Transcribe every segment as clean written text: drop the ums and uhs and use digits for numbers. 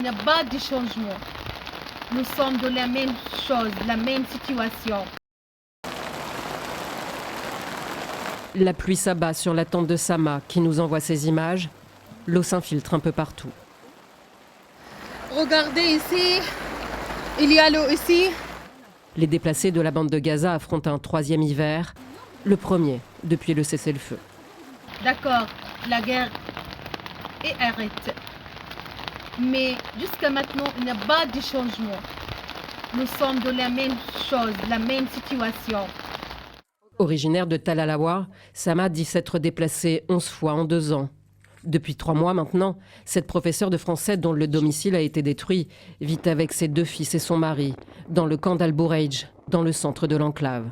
Il n'y a pas de changement. Nous sommes dans la même chose, la même situation. La pluie s'abat sur la tente de Sama qui nous envoie ces images. L'eau s'infiltre un peu partout. Regardez ici, il y a l'eau ici. Les déplacés de la bande de Gaza affrontent un troisième hiver, le premier depuis le cessez-le-feu. D'accord, la guerre est arrêtée. Mais jusqu'à maintenant, il n'y a pas de changement. Nous sommes dans la même chose, la même situation. Originaire de Tal Alawa, Sama dit s'être déplacée 11 fois en 2 ans. Depuis 3 mois maintenant, cette professeure de français dont le domicile a été détruit vit avec ses 2 fils et son mari dans le camp d'Al-Bourreij, dans le centre de l'enclave.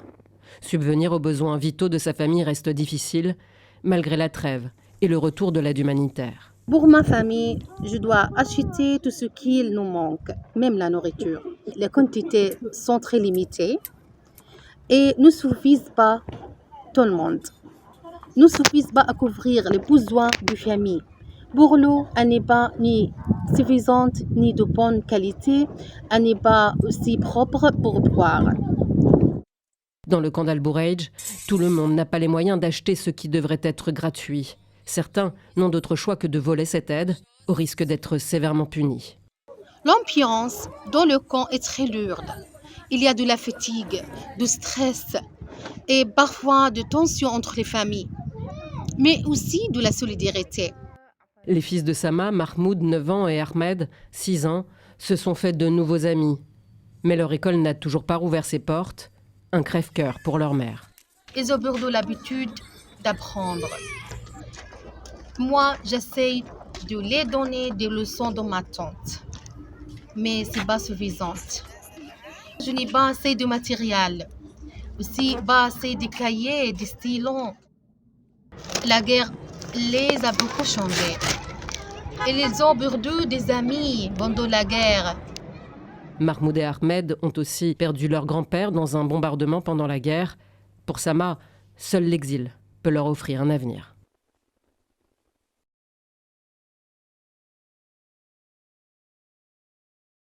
Subvenir aux besoins vitaux de sa famille reste difficile, malgré la trêve et le retour de l'aide humanitaire. Pour ma famille, je dois acheter tout ce qu'il nous manque, même la nourriture. Les quantités sont très limitées et ne suffisent pas tout le monde. Ne suffisent pas à couvrir les besoins de famille. Pour l'eau, elle n'est pas ni suffisante ni de bonne qualité, elle n'est pas aussi propre pour boire. Dans le camp d'Al-Bourreij, tout le monde n'a pas les moyens d'acheter ce qui devrait être gratuit. Certains n'ont d'autre choix que de voler cette aide, au risque d'être sévèrement punis. L'ambiance dans le camp est très lourde. Il y a de la fatigue, du stress et parfois de tensions entre les familles, mais aussi de la solidarité. Les fils de Sama, Mahmoud, 9 ans, et Ahmed, 6 ans, se sont fait de nouveaux amis. Mais leur école n'a toujours pas rouvert ses portes. Un crève-cœur pour leur mère. Ils ont perdu l'habitude d'apprendre. Moi, j'essaye de les donner des leçons dans ma tente, mais ce n'est pas suffisant. Je n'ai pas assez de matériel, aussi pas assez de cahiers et de stylos. La guerre les a beaucoup changés. Et ils ont perdu des amis pendant la guerre. Mahmoud et Ahmed ont aussi perdu leur grand-père dans un bombardement pendant la guerre. Pour Sama, seul l'exil peut leur offrir un avenir.